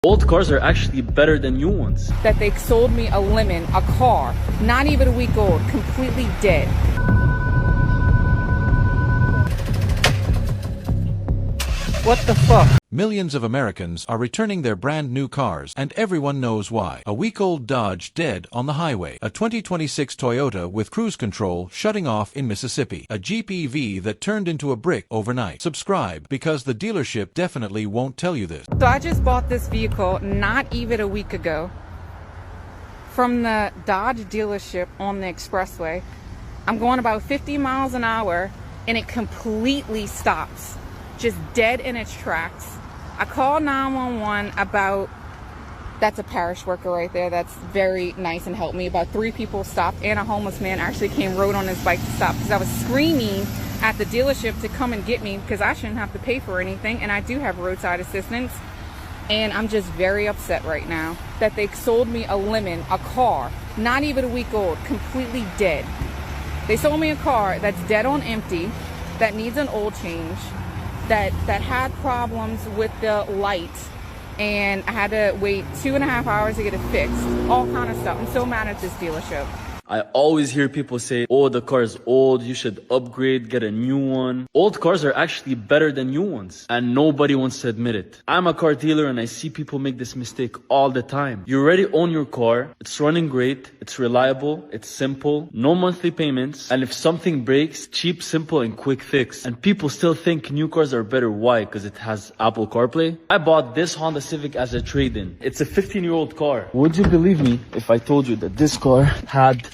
Old cars are actually better than new ones. That they sold me a lemon, a car, not even a week old, completely dead. What the fuck? Millions of Americans are returning their brand new cars, and everyone knows why. A week-old Dodge dead on the highway. A 2026 Toyota with cruise control shutting off in Mississippi. A Jeep EV that turned into a brick overnight. Subscribe, because the dealership definitely won't tell you this. So I just bought this vehicle not even a week ago from the Dodge dealership on the expressway. I'm going about 50 miles an hour and it completely stops. Just dead in its tracks. I called 911 about, that's a parish worker right there, that's very nice and helped me. About 3 people stopped, and a homeless man actually came, rode on his bike to stop, because I was screaming at the dealership to come and get me, because I shouldn't have to pay for anything, and I do have roadside assistance. And I'm just very upset right now that they sold me a lemon, a car, not even a week old, completely dead. They sold me a car that's dead on empty, that needs an oil change, that had problems with the lights, and I had to wait 2.5 hours to get it fixed. All kind of stuff. I'm so mad at this dealership. I always hear people say, oh, the car is old, you should upgrade, get a new one. Old cars are actually better than new ones, and nobody wants to admit it. I'm a car dealer and I see people make this mistake all the time. You already own your car, it's running great, it's reliable, it's simple, no monthly payments, and if something breaks, cheap, simple, and quick fix. And people still think new cars are better. Why? Because it has Apple CarPlay? I bought this Honda Civic as a trade-in. It's a 15-year-old car. Would you believe me if I told you that this car had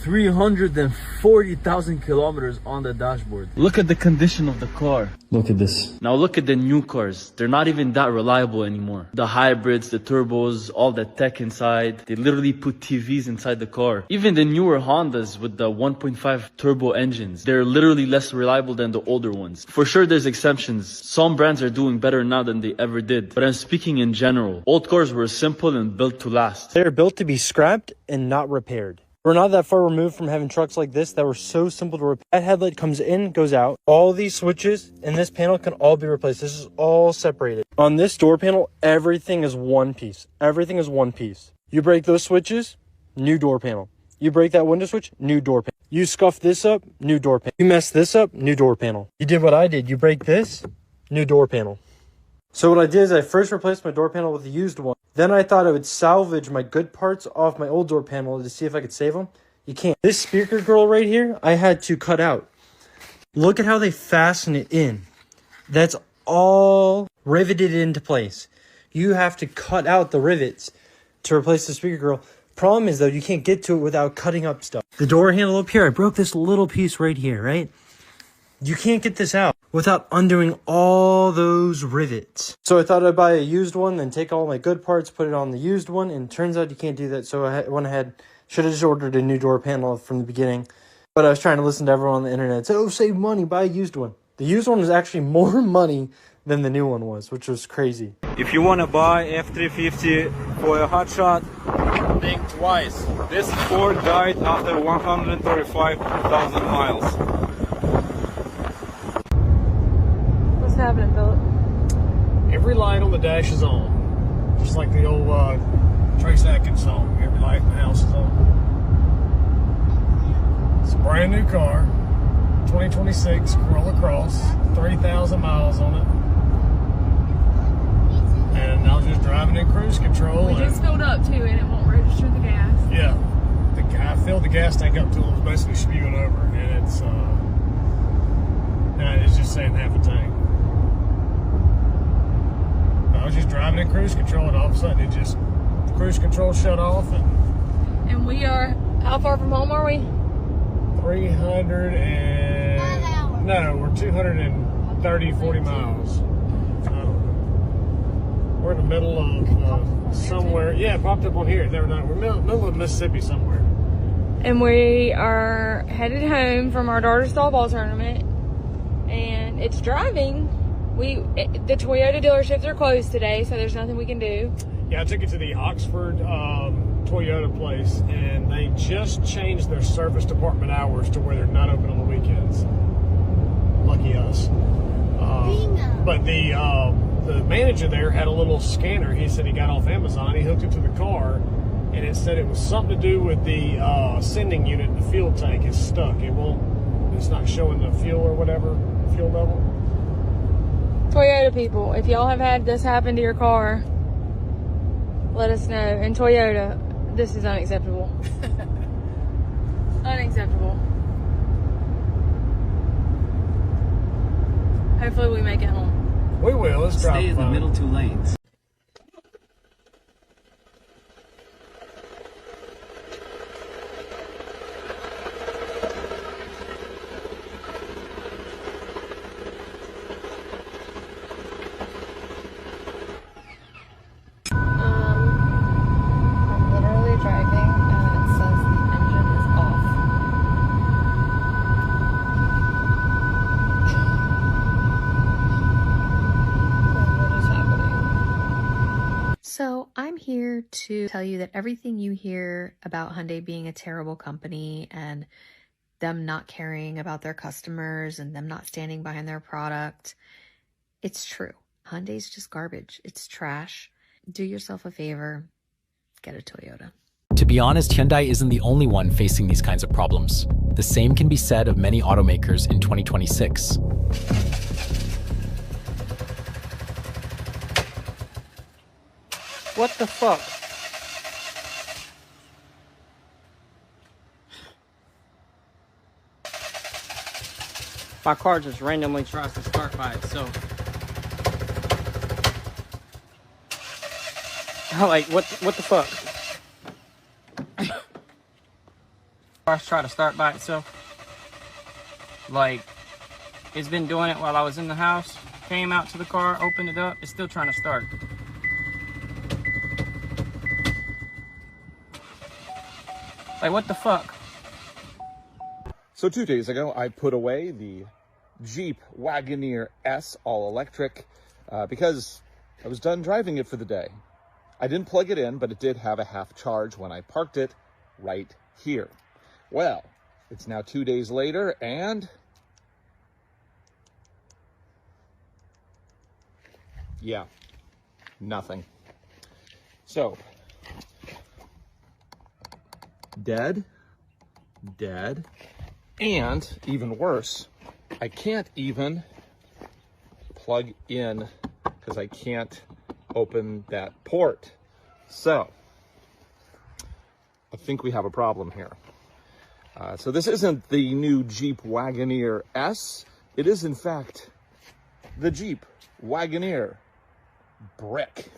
340,000 kilometers on the dashboard? Look at the condition of the car. Look at this. Now look at the new cars. They're not even that reliable anymore. The hybrids, the turbos, all the tech inside. They literally put TVs inside the car. Even the newer Hondas with the 1.5 turbo engines, they're literally less reliable than the older ones. For sure there's exceptions. Some brands are doing better now than they ever did. But I'm speaking in general. Old cars were simple and built to last. They're built to be scrapped and not repaired. We're not that far removed from having trucks like this that were so simple to repair. That headlight comes in, goes out. All these switches in this panel can all be replaced. This is all separated. On this door panel, everything is one piece. Everything is one piece. You break those switches, new door panel. You break that window switch, new door panel. You scuff this up, new door panel. You mess this up, new door panel. You did what I did. You break this, new door panel. So what I did is I first replaced my door panel with a used one. Then I thought I would salvage my good parts off my old door panel to see if I could save them. You can't. This speaker grill right here, I had to cut out. Look at how they fasten it in. That's all riveted into place. You have to cut out the rivets to replace the speaker grill. Problem is, though, you can't get to it without cutting up stuff. The door handle up here, I broke this little piece right here, right? You can't get this out without undoing all those rivets. So I thought I'd buy a used one, then take all my good parts, put it on the used one, and it turns out you can't do that. So I went ahead, should have just ordered a new door panel from the beginning. But I was trying to listen to everyone on the internet say, oh, save money, buy a used one. The used one was actually more money than the new one was, which was crazy. If you want to buy F350 for a hotshot, think twice. This Ford died after 135,000 miles. What's happening, Philip? Every light on the dash is on. Just like the old Trace Atkins song, every light in the house is on. It's a brand new car, 2026 Corolla Cross, 30,000 miles on it. And I was just driving in cruise control. We just filled up too, and it won't register the gas. Yeah, I filled the gas tank up till it was basically spewing over, and it's just saying half a tank. I was just driving in cruise control, and all of a sudden the cruise control shut off, and we are, how far from home are we? 300 and no, we're 230, 40 miles. We're in the middle of somewhere. Yeah, it popped up on here. We're in the middle of Mississippi somewhere. And we are headed home from our daughter's softball tournament, and it's driving. The Toyota dealerships are closed today, so there's nothing we can do. Yeah, I took it to the Oxford Toyota place, and they just changed their service department hours to where they're not open on the weekends. Lucky us. But the the manager there had a little scanner. He said he got off Amazon. He hooked it to the car, and it said it was something to do with the sending unit. The fuel tank is stuck. It's not showing the fuel or whatever, fuel level. Toyota people, if y'all have had this happen to your car, let us know. And Toyota, this is unacceptable. Unacceptable. Hopefully we make it home. We will. Let's drive. Stay in the middle 2 lanes. I'm literally driving and it says the engine is off. What is happening? So I'm here to tell you that everything you hear about Hyundai being a terrible company and them not caring about their customers and them not standing behind their product, it's true. Hyundai's just garbage. It's trash. Do yourself a favor, get a Toyota. To be honest, Hyundai isn't the only one facing these kinds of problems. The same can be said of many automakers in 2026. What the fuck? My car just randomly tries to start by itself. Like, what the fuck? Cars try to start by itself. Like, it's been doing it while I was in the house. Came out to the car, opened it up, it's still trying to start. Like, what the fuck? So 2 days ago, I put away the Jeep Wagoneer S all-electric because I was done driving it for the day. I didn't plug it in, but it did have a half charge when I parked it right here. Well, it's now 2 days later, and yeah, nothing. So, dead, and even worse, I can't even plug in because I can't open that port. So, I think we have a problem here. So this isn't the new Jeep Wagoneer S. It is, in fact, the Jeep Wagoneer brick.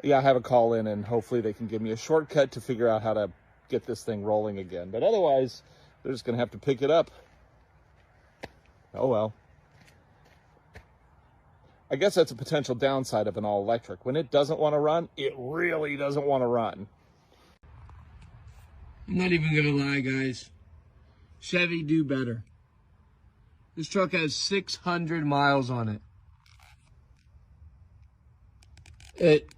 Yeah, I have a call in, and hopefully they can give me a shortcut to figure out how to get this thing rolling again. But otherwise, they're just going to have to pick it up. Oh, well. I guess that's a potential downside of an all-electric. When it doesn't want to run, it really doesn't want to run. I'm not even gonna lie, guys. Chevy do better. This truck has 600 miles on it.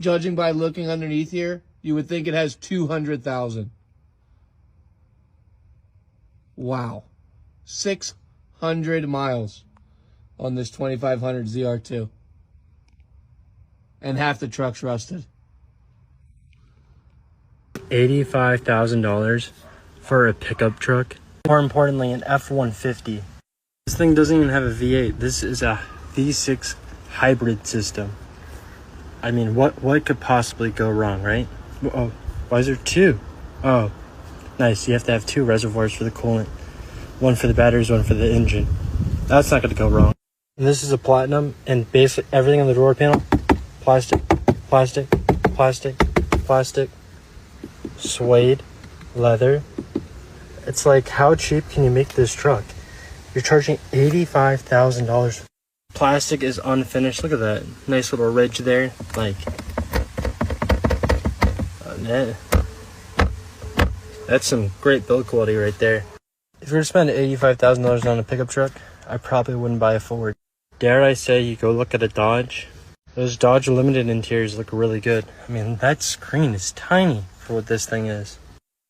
Judging by looking underneath here, you would think it has 200,000. Wow. 600 miles on this 2500 ZR2. And half the truck's rusted. $85,000 for a pickup truck. More importantly, an F-150. This thing doesn't even have a V8. This is a V6 hybrid system. I mean, what could possibly go wrong, right? Oh, why is there two? Oh, nice. You have to have two reservoirs for the coolant. One for the batteries, one for the engine. That's not going to go wrong. And this is a platinum, and basically everything on the door panel, plastic, plastic, plastic, plastic, suede, leather. It's like, how cheap can you make this truck? You're charging $85,000. Plastic is unfinished. Look at that. Nice little ridge there. Like, that's some great build quality right there. If you were to spend $85,000 on a pickup truck, I probably wouldn't buy a Ford. Dare I say you go look at a Dodge? Those Dodge Limited interiors look really good. I mean, that screen is tiny for what this thing is.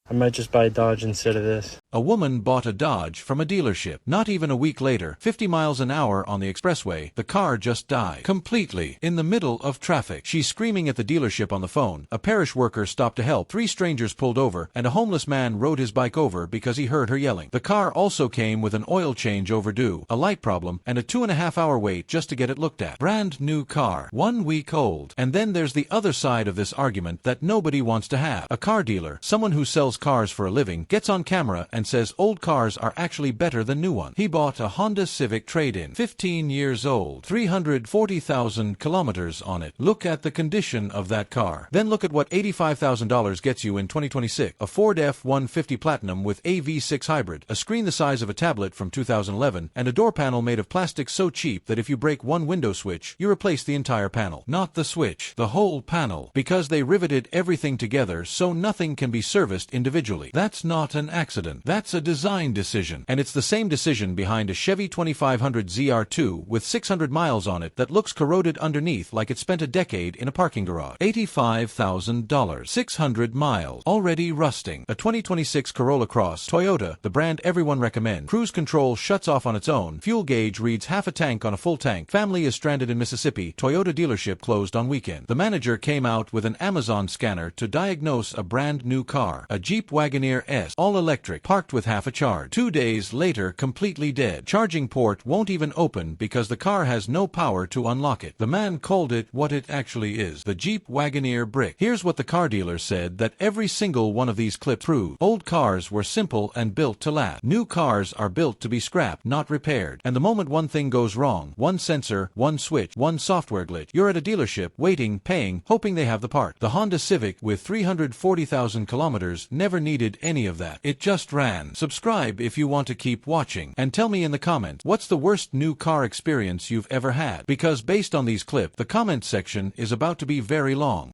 I might just buy a Dodge instead of this. A woman bought a Dodge from a dealership. Not even a week later, 50 miles an hour on the expressway, the car just died. Completely. In the middle of traffic. She's screaming at the dealership on the phone. A parish worker stopped to help. 3 strangers pulled over, and a homeless man rode his bike over because he heard her yelling. The car also came with an oil change overdue, a light problem, and a 2.5-hour wait just to get it looked at. Brand new car. 1 week old. And then there's the other side of this argument that nobody wants to have. A car dealer, someone who sells cars for a living, gets on camera and says old cars are actually better than new ones. He bought a Honda Civic trade-in, 15 years old, 340,000 kilometers on it. Look at the condition of that car. Then look at what $85,000 gets you in 2026. A Ford F-150 Platinum with a V6 hybrid, a screen the size of a tablet from 2011, and a door panel made of plastic so cheap that if you break one window switch, you replace the entire panel. Not the switch, the whole panel, because they riveted everything together so nothing can be serviced individually. That's not an accident. That's a design decision. And it's the same decision behind a Chevy 2500 ZR2 with 600 miles on it that looks corroded underneath like it spent a decade in a parking garage. $85,000. 600 miles. Already rusting. A 2026 Corolla Cross. Toyota, the brand everyone recommends. Cruise control shuts off on its own. Fuel gauge reads half a tank on a full tank. Family is stranded in Mississippi. Toyota dealership closed on weekend. The manager came out with an Amazon scanner to diagnose a brand new car. A Jeep Wagoneer S. All electric. Parked with half a charge. 2 days later, completely dead. Charging port won't even open because the car has no power to unlock it. The man called it what it actually is. The Jeep Wagoneer brick. Here's what the car dealer said that every single one of these clips proved. Old cars were simple and built to last. New cars are built to be scrapped, not repaired. And the moment one thing goes wrong, one sensor, one switch, one software glitch, you're at a dealership, waiting, paying, hoping they have the part. The Honda Civic with 340,000 kilometers never needed any of that. It just ran. Subscribe if you want to keep watching. And tell me in the comments, what's the worst new car experience you've ever had? Because based on these clips, the comment section is about to be very long.